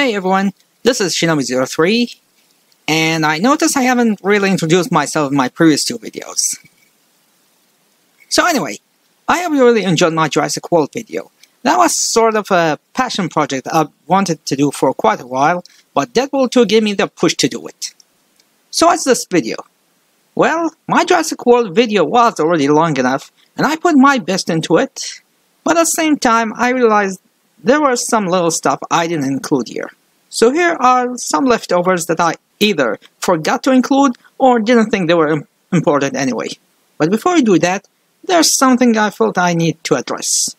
Hey everyone, this is Shinobi03, and I noticed I haven't really introduced myself in my previous two videos. So anyway, I hope you really enjoyed my Jurassic World video. That was sort of a passion project I wanted to do for quite a while, but Deadpool 2 gave me the push to do it. So what's this video? Well, my Jurassic World video was already long enough, and I put my best into it, but at the same time I realized there was some little stuff I didn't include here. So here are some leftovers that I either forgot to include or didn't think they were important anyway. But before we do that, there's something I felt I need to address.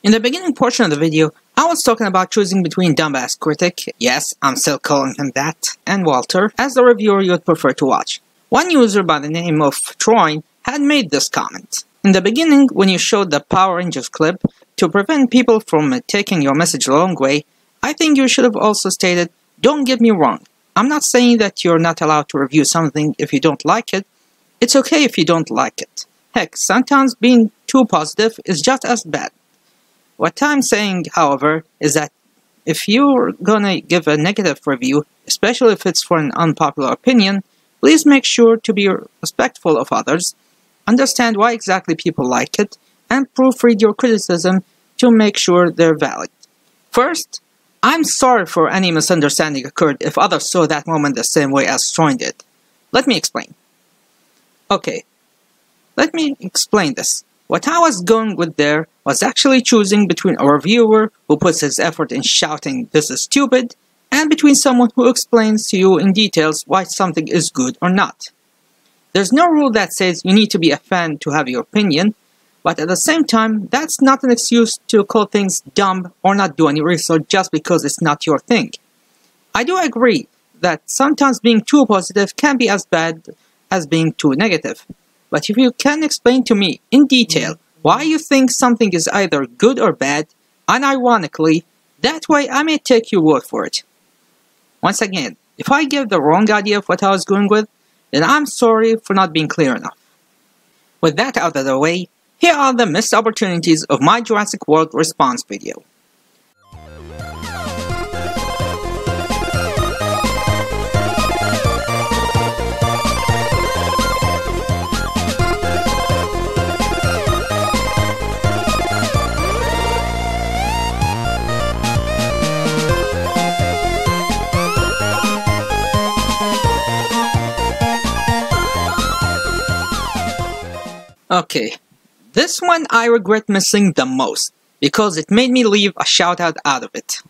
In the beginning portion of the video, I was talking about choosing between Dumbass Critic, yes, I'm still calling him that, and Walter, as the reviewer you'd prefer to watch. One user by the name of Troy had made this comment. In the beginning, when you showed the Power Rangers clip, to prevent people from taking your message the wrong way, I think you should have also stated, don't get me wrong, I'm not saying that you're not allowed to review something if you don't like it. It's okay if you don't like it. Heck, sometimes being too positive is just as bad. What I'm saying, however, is that if you're gonna give a negative review, especially if it's for an unpopular opinion, please make sure to be respectful of others, understand why exactly people like it, and proofread your criticism to make sure they're valid. First, I'm sorry for any misunderstanding occurred if others saw that moment the same way as Troy did. Let me explain. Okay, let me explain this. What I was going with there was actually choosing between a reviewer who puts his effort in shouting this is stupid, and between someone who explains to you in details why something is good or not. There's no rule that says you need to be a fan to have your opinion, but at the same time, that's not an excuse to call things dumb or not do any research just because it's not your thing. I do agree that sometimes being too positive can be as bad as being too negative. But if you can explain to me in detail why you think something is either good or bad, unironically, that way I may take your word for it. Once again, if I give the wrong idea of what I was going with, then I'm sorry for not being clear enough. With that out of the way, here are the missed opportunities of my Jurassic World response video. Okay, this one I regret missing the most, because it made me leave a shoutout out of it.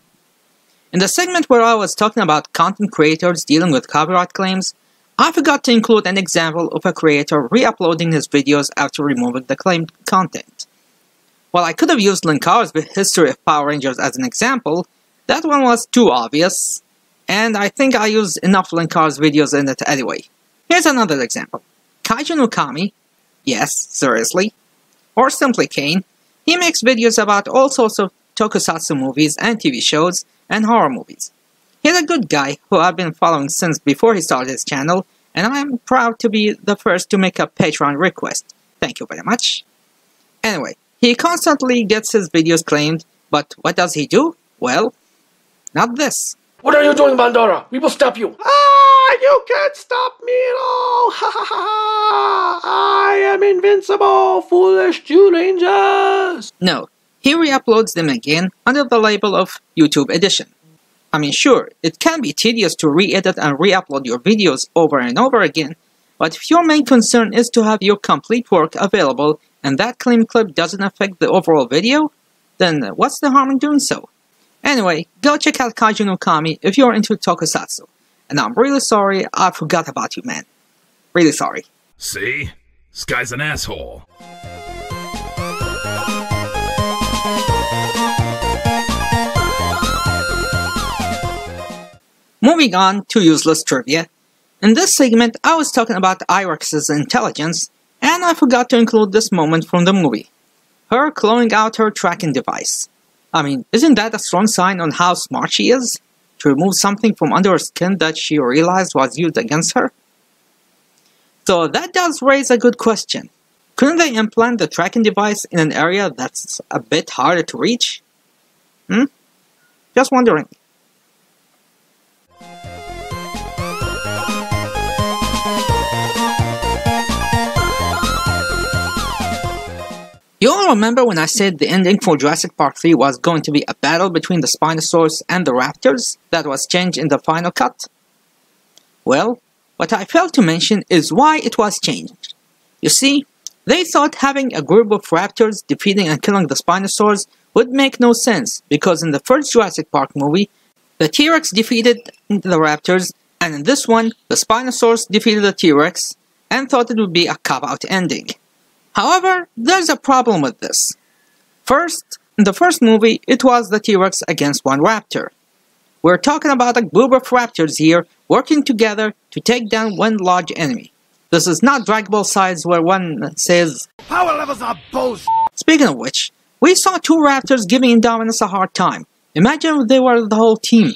In the segment where I was talking about content creators dealing with copyright claims, I forgot to include an example of a creator re-uploading his videos after removing the claimed content. While I could have used Linkar's history of Power Rangers as an example, that one was too obvious, and I think I used enough Linkar's videos in it anyway. Here's another example. Kaiju no Kami, yes, seriously, or simply Kane, he makes videos about all sorts of tokusatsu movies and TV shows and horror movies. He's a good guy who I've been following since before he started his channel, and I'm proud to be the first to make a Patreon request. Thank you very much. Anyway, he constantly gets his videos claimed, but what does he do? Well, not this. What are you doing, Bandora? We will stop you. You can't stop me at all. Ha ha ha. I am invincible, foolish Jew Rangers. No, he re-uploads them again under the label of YouTube Edition. I mean, sure, it can be tedious to re-edit and re-upload your videos over and over again, but if your main concern is to have your complete work available and that claim clip doesn't affect the overall video, then what's the harm in doing so? Anyway, go check out Kaiju no Kami if you're into tokusatsu. And I'm really sorry I forgot about you, man. Really sorry. See? This guy's an asshole. Moving on to useless trivia. In this segment, I was talking about Irex's intelligence, and I forgot to include this moment from the movie. Her clawing out her tracking device. I mean, isn't that a strong sign on how smart she is? To remove something from under her skin that she realized was used against her? So that does raise a good question. Couldn't they implant the tracking device in an area that's a bit harder to reach? Just wondering. remember when I said the ending for Jurassic Park 3 was going to be a battle between the Spinosaurus and the Raptors that was changed in the final cut? Well, what I failed to mention is why it was changed. You see, they thought having a group of Raptors defeating and killing the Spinosaurs would make no sense, because in the first Jurassic Park movie, the T-Rex defeated the Raptors, and in this one, the Spinosaurus defeated the T-Rex, and thought it would be a cop-out ending. However, there's a problem with this. First, in the first movie, it was the T-Rex against one Raptor. We're talking about a group of Raptors here working together to take down one large enemy. This is not Dragon Ball size where one says, "Power levels are bullshit." Speaking of which, we saw two Raptors giving Indominus a hard time. Imagine if they were the whole team.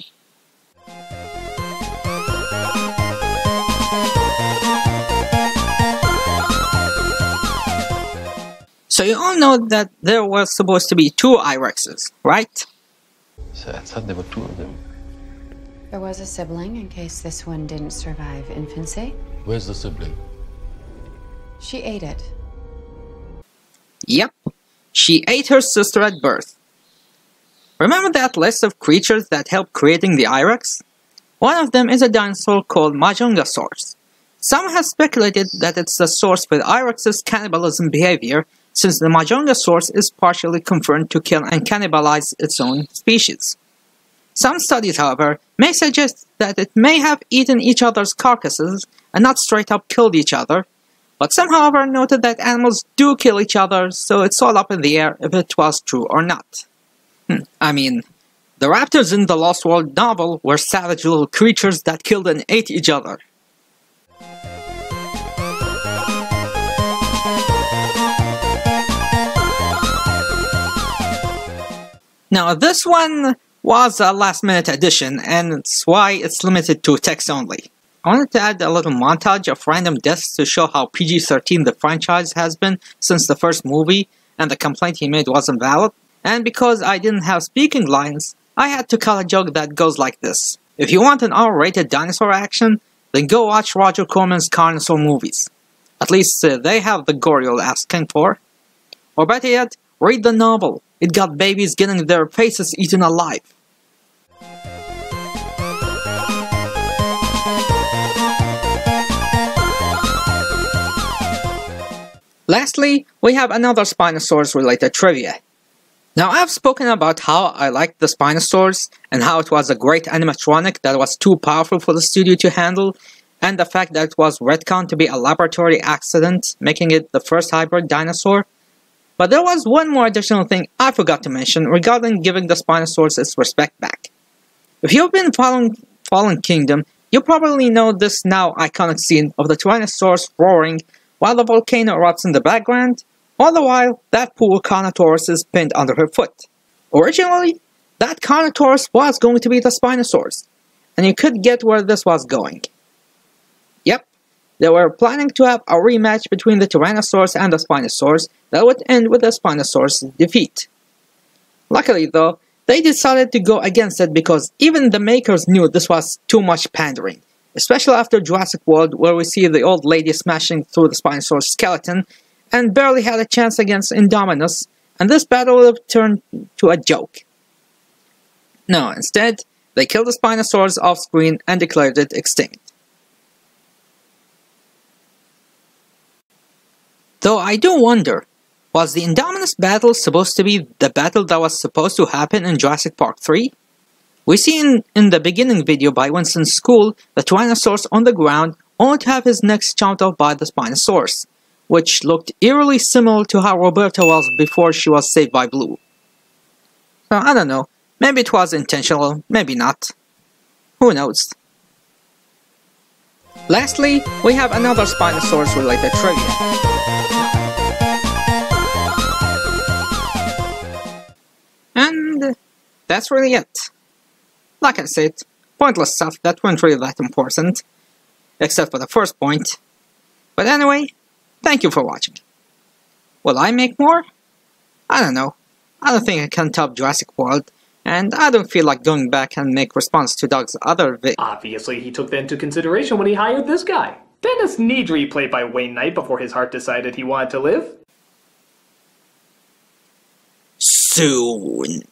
So you all know that there was supposed to be two I-Rexes, right? So I thought there were two of them. There was a sibling in case this one didn't survive infancy. Where's the sibling? She ate it. Yep, she ate her sister at birth. Remember that list of creatures that helped creating the I-Rex? One of them is a dinosaur called Majungasaurus. Some have speculated that it's the source for the I-Rex's cannibalism behavior, since the Majungasaurus is partially confirmed to kill and cannibalize its own species. Some studies, however, may suggest that it may have eaten each other's carcasses and not straight up killed each other, but some, however, noted that animals do kill each other, so it's all up in the air if it was true or not. I mean, the raptors in the Lost World novel were savage little creatures that killed and ate each other. Now, this one was a last-minute addition, and it's why it's limited to text only. I wanted to add a little montage of random deaths to show how PG-13 the franchise has been since the first movie, and the complaint he made wasn't valid. And because I didn't have speaking lines, I had to cut a joke that goes like this. If you want an R-rated dinosaur action, then go watch Roger Corman's Carnosaur movies. At least they have the gore you're asking for. Or better yet, read the novel. It got babies getting their faces eaten alive. Lastly, we have another Spinosaurus related trivia. Now, I've spoken about how I liked the Spinosaurus and how it was a great animatronic that was too powerful for the studio to handle, and the fact that it was retconned to be a laboratory accident, making it the first hybrid dinosaur. But there was one more additional thing I forgot to mention regarding giving the Spinosaurus its respect back. If you've been following Fallen Kingdom, you probably know this now iconic scene of the Tyrannosaurus roaring while the volcano erupts in the background, all the while that poor Carnotaurus is pinned under her foot. Originally, that Carnotaurus was going to be the Spinosaurus, and you could get where this was going. Yep, they were planning to have a rematch between the Tyrannosaurus and the Spinosaurus that would end with the Spinosaurus' defeat. Luckily though, they decided to go against it because even the makers knew this was too much pandering, especially after Jurassic World, where we see the old lady smashing through the Spinosaurus skeleton and barely had a chance against Indominus, and this battle would have turned to a joke. No, instead, they killed the Spinosaurus off-screen and declared it extinct. Though I do wonder, was the Indominus battle supposed to be the battle that was supposed to happen in Jurassic Park 3? We see in the beginning video by Winston's school the Tyrannosaurus on the ground only to have his neck chomped off by the Spinosaurus, which looked eerily similar to how Roberta was before she was saved by Blue. So I don't know, maybe it was intentional, maybe not. Who knows? Lastly, we have another Spinosaurus related trivia. And that's really it. Like I said, pointless stuff that weren't really that important, except for the first point. But anyway, thank you for watching. Will I make more? I don't know. I don't think I can top Jurassic World, and I don't feel like going back and make response to Doug's other Obviously, he took that into consideration when he hired this guy. Dennis Nedry, played by Wayne Knight, before his heart decided he wanted to live. soon.